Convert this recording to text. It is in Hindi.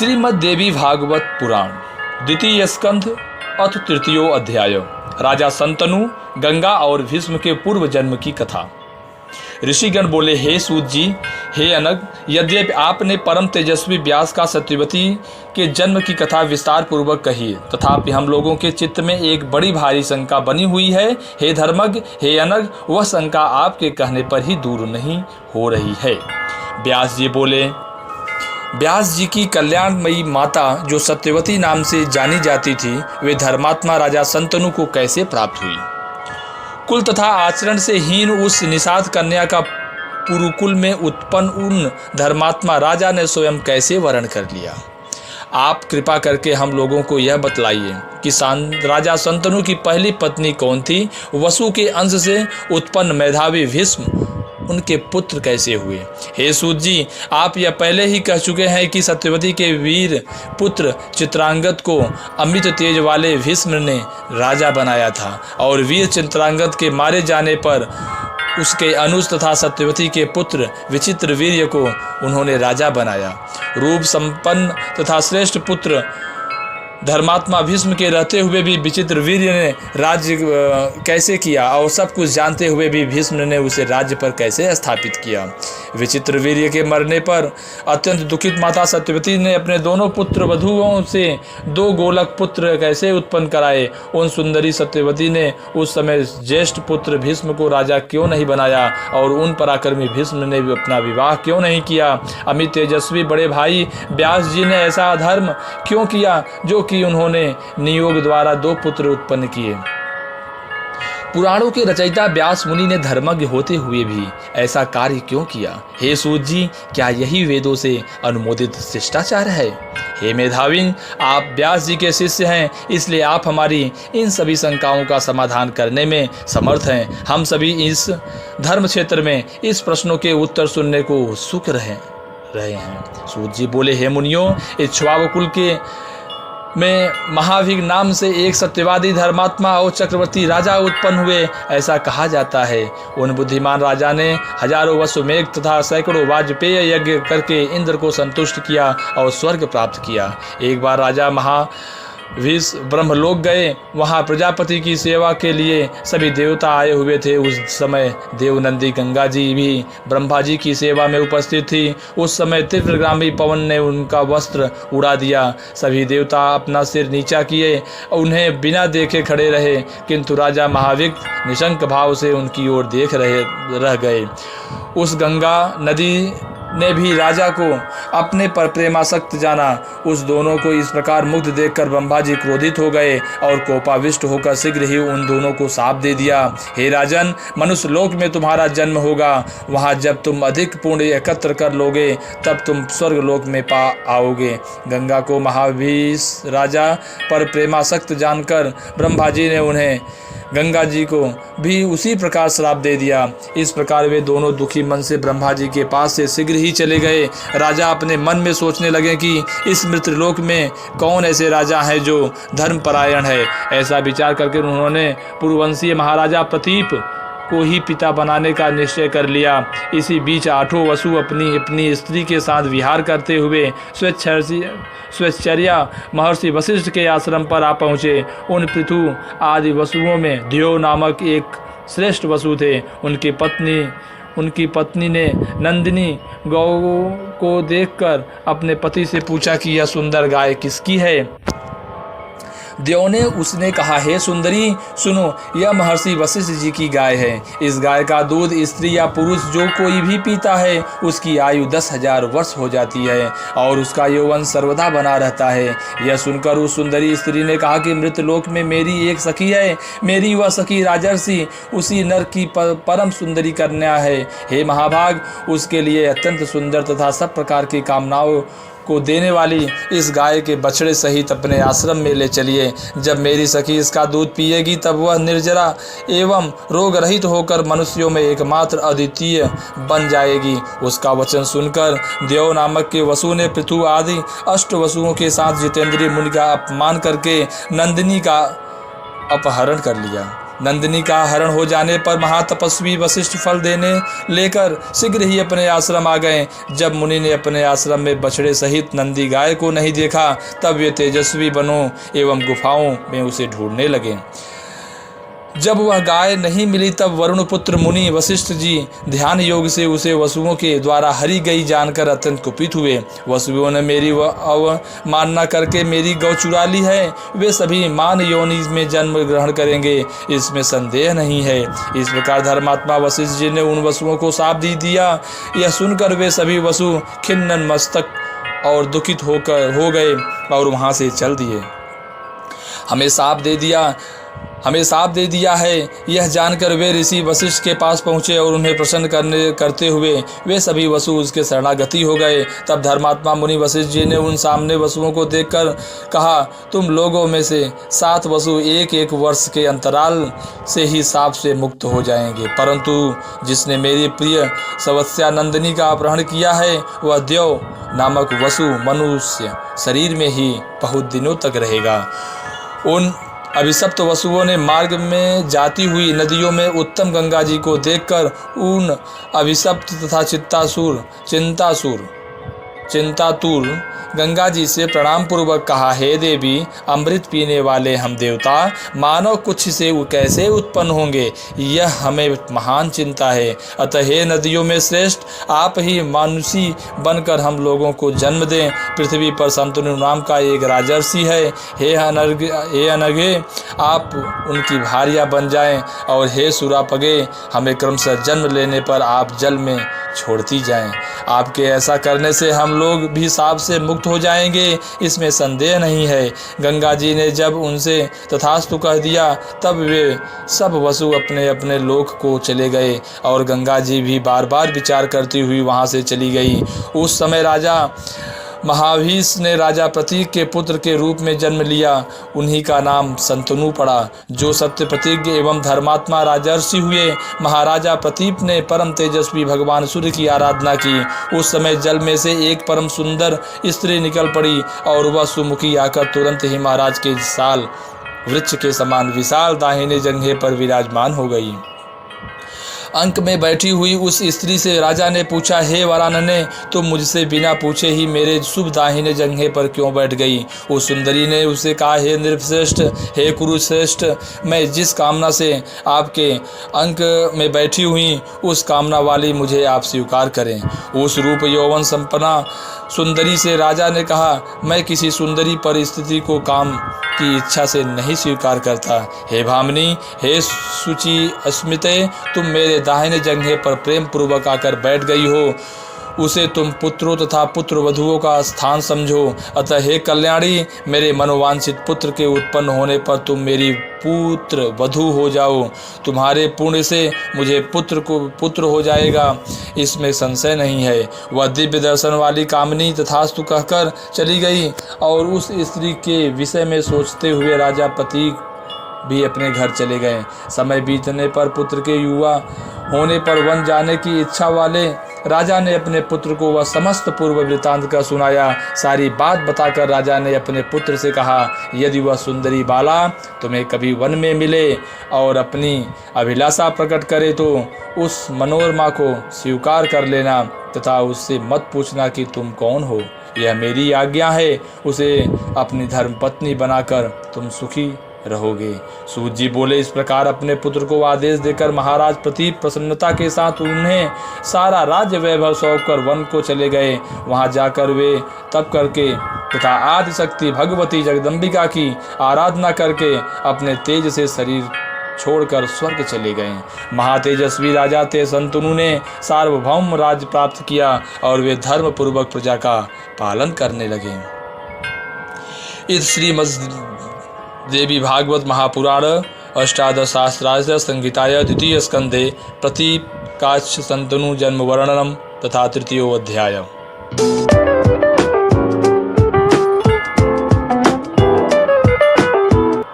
श्रीमद् देवी भागवत पुराण द्वितीय स्कंध अथ तृतीयो अध्याय। राजा संतनु, गंगा और भीष्म के पूर्व जन्म की कथा। ऋषिगण बोले, हे सूत जी, हे अनग, यद्यपि आपने परम तेजस्वी व्यास का सत्यवती के जन्म की कथा विस्तार पूर्वक कही, तथापि हम लोगों के चित्त में एक बड़ी भारी शंका बनी हुई है। हे धर्मज्ञ, हे अनग, वह शंका आपके कहने पर ही दूर नहीं हो रही है। व्यास जी बोले, व्यास जी की कल्याणमयी माता जो सत्यवती नाम से जानी जाती थी, वे धर्मात्मा राजा संतनु को कैसे प्राप्त हुई? कुल तथा आचरण से हीन उस निषाद कन्या का पुरुकुल में उत्पन्न उन धर्मात्मा राजा ने स्वयं कैसे वरण कर लिया? आप कृपा करके हम लोगों को यह बतलाइए कि राजा संतनु की पहली पत्नी कौन थी? वसु के अंश से उत्पन्न मेधावी भीष्म उनके पुत्र कैसे हुए? हे सूत जी, आप यह पहले ही कह चुके हैं कि सत्यवती के वीर पुत्र चित्रांगद को अमृत तेज वाले भीष्म ने राजा बनाया था और वीर चित्रांगद के मारे जाने पर उसके अनुज तथा सत्यवती के पुत्र विचित्र वीर्य को उन्होंने राजा बनाया। रूप संपन्न तथा श्रेष्ठ पुत्र धर्मात्मा भीष्म के रहते हुए भी विचित्र वीर्य ने राज्य कैसे किया और सब कुछ जानते हुए भी भीष्म ने उसे राज्य पर कैसे स्थापित किया? विचित्र वीर्य के मरने पर अत्यंत दुखित माता सत्यवती ने अपने दोनों पुत्र वधुओं से 2 गोलक पुत्र कैसे उत्पन्न कराए? उन सुंदरी सत्यवती ने उस समय ज्येष्ठ पुत्र भीष्म को राजा क्यों नहीं बनाया और उन पराक्रमी भीष्म ने भी अपना विवाह क्यों नहीं किया? अमित तेजस्वी बड़े भाई व्यास जी ने ऐसा अधर्म क्यों किया जो कि उन्होंने नियोग द्वारा 2 पुत्र उत्पन्न किए? पुराणों के रचयिता व्यास मुनि ने धर्मज्ञ होते हुए भी ऐसा कार्य क्यों किया? हे सूत जी, क्या यही वेदों से अनुमोदित शिष्टाचार है? हे मेधाविन, आप व्यास जी के शिष्य हैं, इसलिए आप हमारी इन सभी शंकाओं का समाधान करने में समर्थ हैं। हम सभी इस धर्म क्षेत्र में इस प्रश्नों के उत्तर सुनने को उत्सुक रहे हैं। सूत जी बोले, हे मुनियों, इक्ष्वाकु कुल के में महावीर नाम से एक सत्यवादी धर्मात्मा और चक्रवर्ती राजा उत्पन्न हुए, ऐसा कहा जाता है। उन बुद्धिमान राजा ने हजारों वसुमेघ तथा सैकड़ों वाजपेय यज्ञ करके इंद्र को संतुष्ट किया और स्वर्ग प्राप्त किया। एक बार राजा महावीर ब्रह्मलोक गए। वहाँ प्रजापति की सेवा के लिए सभी देवता आए हुए थे। उस समय देवनंदी गंगा जी भी ब्रह्मा जी की सेवा में उपस्थित थी। उस समय तीव्रगामी पवन ने उनका वस्त्र उड़ा दिया। सभी देवता अपना सिर नीचा किए, उन्हें बिना देखे खड़े रहे, किंतु राजा महावीर निशंक भाव से उनकी ओर देख रह गए। उस गंगा नदी ने भी राजा को अपने पर प्रेमासक्त जाना। उस दोनों को इस प्रकार मुग्ध देखकर ब्रह्मा जी क्रोधित हो गए और कोपाविष्ट होकर शीघ्र ही उन दोनों को शाप दे दिया। हे राजन, मनुष्य लोक में तुम्हारा जन्म होगा। वहाँ जब तुम अधिक पुण्य एकत्र कर लोगे तब तुम स्वर्ग लोक में पा आओगे। गंगा को महावीर राजा पर प्रेमासक्त जानकर ब्रह्मा जी ने उन्हें गंगा जी को भी उसी प्रकार श्राप दे दिया। इस प्रकार वे दोनों दुखी मन से ब्रह्मा जी के पास से शीघ्र ही चले गए। राजा अपने मन में सोचने लगे कि इस मृतलोक में कौन ऐसे राजा हैं जो धर्मपरायण है। ऐसा विचार करके उन्होंने पूर्ववंशीय महाराजा प्रतीप को ही पिता बनाने का निश्चय कर लिया। इसी बीच 8 वसु अपनी स्त्री के साथ विहार करते हुए स्वेच्छर्या महर्षि वशिष्ठ के आश्रम पर आ पहुँचे। उन पृथु आदि वसुओं में द्यो नामक एक श्रेष्ठ वसु थे। उनकी पत्नी ने नंदिनी गौ को देखकर अपने पति से पूछा कि यह सुंदर गाय किसकी है? देव ने उसने कहा, हे सुंदरी, सुनो, यह महर्षि वशिष्ठ जी की गाय है। इस गाय का दूध स्त्री या पुरुष जो कोई भी पीता है उसकी आयु 10,000 वर्ष हो जाती है और उसका यौवन सर्वदा बना रहता है। यह सुनकर उस सुंदरी स्त्री ने कहा कि मृतलोक में मेरी एक सखी है। मेरी वह सखी राजर्षि उसी नर की परम सुंदरी कन्या है। हे महाभाग, उसके लिए अत्यंत सुंदर तथा सब प्रकार की कामनाओं को देने वाली इस गाय के बछड़े सहित अपने आश्रम में ले चलिए। जब मेरी सखी इसका दूध पिएगी तब वह निर्जरा एवं रोग रहित होकर मनुष्यों में एकमात्र अद्वितीय बन जाएगी। उसका वचन सुनकर देव नामक के वसु ने पृथु आदि 8 वसुओं के साथ जितेंद्रीय मुनि का अपमान करके नंदिनी का अपहरण कर लिया। नंदिनी का हरण हो जाने पर महातपस्वी वशिष्ठ फल देने लेकर शीघ्र ही अपने आश्रम आ गए। जब मुनि ने अपने आश्रम में बछड़े सहित नंदी गाय को नहीं देखा तब वे तेजस्वी वनों एवं गुफाओं में उसे ढूंढने लगे। जब वह गाय नहीं मिली तब वरुण पुत्र मुनि वशिष्ठ जी ध्यान योग से उसे वसुओं के द्वारा हरी गई जानकर अत्यंत कुपित हुए। वसुओं ने मेरी अवमानना करके मेरी गौ चुरा ली है, वे सभी मान योनि में जन्म ग्रहण करेंगे, इसमें संदेह नहीं है। इस प्रकार धर्मात्मा वशिष्ठ जी ने उन वसुओं को शाप दे दिया। यह सुनकर वे सभी वसु खिन्न मस्तक और दुखित हो गए और वहाँ से चल दिए। हमें साप दे दिया है, यह जानकर वे ऋषि वशिष्ठ के पास पहुँचे और उन्हें प्रसन्न करते हुए वे सभी वसु उसके शरणागति हो गए। तब धर्मात्मा मुनि वशिष्ठ जी ने उन सामने वसुओं को देखकर कहा, तुम लोगों में से 7 वसु एक वर्ष के अंतराल से ही साप से मुक्त हो जाएंगे, परंतु जिसने मेरी प्रिय सवत्स्या नंदिनी का अपहरण किया है वह देव नामक वसु मनुष्य शरीर में ही बहुत दिनों तक रहेगा। उन अभिशप्त वसुओं ने मार्ग में जाती हुई नदियों में उत्तम गंगा जी को देखकर उन अभिशप्त तथा चिंतातुर गंगा जी से प्रणाम पूर्वक कहा, हे देवी, अमृत पीने वाले हम देवता मानव कुछ से कैसे उत्पन्न होंगे, यह हमें महान चिंता है। अतः हे नदियों में श्रेष्ठ, आप ही मानुषी बनकर हम लोगों को जन्म दें। पृथ्वी पर शंतनु नाम का एक राजर्षि है, हे अनघे, आप उनकी भार्या बन जाएं, और हे सुरापगे, हमें क्रमशः जन्म लेने पर आप जल में छोड़ती जाएं। आपके ऐसा करने से हम लोग भी साप से मुक्त हो जाएंगे, इसमें संदेह नहीं है। गंगा जी ने जब उनसे तथास्तु कह दिया तब वे सब वसु अपने अपने लोक को चले गए और गंगा जी भी बार बार विचार करती हुई वहाँ से चली गई। उस समय राजा महाभीष ने राजा प्रतीक के पुत्र के रूप में जन्म लिया। उन्हीं का नाम शंतनु पड़ा, जो सत्य प्रतिज्ञ एवं धर्मात्मा राजर्षि हुए। महाराजा प्रतीप ने परम तेजस्वी भगवान सूर्य की आराधना की। उस समय जल में से एक परम सुंदर स्त्री निकल पड़ी और वह सुमुखी आकर तुरंत ही महाराज के साल वृक्ष के समान विशाल दाहिने जंघे पर विराजमान हो गई। अंक में बैठी हुई उस स्त्री से राजा ने पूछा, हे वरानने, तुम मुझसे बिना पूछे ही मेरे शुभ दाहिने जंघे पर क्यों बैठ गई? उस सुंदरी ने उसे कहा, हे नृपश्रेष्ठ, हे कुरुश्रेष्ठ, मैं जिस कामना से आपके अंक में बैठी हुई उस कामना वाली मुझे आप स्वीकार करें। उस रूप यौवन संपन्ना सुंदरी से राजा ने कहा, मैं किसी सुंदरी परिस्थिति को काम की इच्छा से नहीं स्वीकार करता। हे भामिनी, हे शुचि अस्मिते, तुम मेरे दाहिने जंघे पर प्रेम पूर्वक आकर बैठ गई हो, उसे तुम पुत्रों तथा पुत्र वधुओं का स्थान समझो। अतः हे कल्याणी, मेरे मनोवांछित पुत्र के उत्पन्न होने पर तुम मेरी पुत्र वधु हो जाओ। तुम्हारे पुण्य से मुझे पुत्र हो जाएगा, इसमें संशय नहीं है। वह दिव्य दर्शन वाली कामिनी तथास्तु कहकर चली गई और उस स्त्री के विषय में सोचते हुए राजा प्रतीक भी अपने घर चले गए। समय बीतने पर पुत्र के युवा होने पर वन जाने की इच्छा वाले राजा ने अपने पुत्र को वह समस्त पूर्व वृत्तांत का सुनाया। सारी बात बताकर राजा ने अपने पुत्र से कहा, यदि वह सुंदरी बाला तुम्हें कभी वन में मिले और अपनी अभिलाषा प्रकट करे तो उस मनोरमा को स्वीकार कर लेना तथा उससे मत पूछना कि तुम कौन हो। यह मेरी आज्ञा है। उसे अपनी धर्मपत्नी बनाकर तुम सुखी रहोगे। सूत जी बोले, इस प्रकार अपने पुत्र को आदेश देकर महाराज प्रतीप प्रसन्नता के साथ उन्हें सारा राज्य वैभव सौंप कर वन को चले गए। वहां जाकर वे तप करके तथा आदि शक्ति भगवती जगदम्बिका की आराधना करके अपने तेज से शरीर छोड़कर स्वर्ग चले गए। महातेजस्वी राजा थे शंतनु ने सार्वभौम राज्य प्राप्त किया और वे धर्म पूर्वक प्रजा का पालन करने लगे। इस श्रीमद् देवी भागवत महापुराण अष्टादशशास्त्रार्थ संहिताया द्वितीय स्कंधे प्रतीप काच्य शंतनु जन्म वर्णनम तथा तृतीयो अध्याय।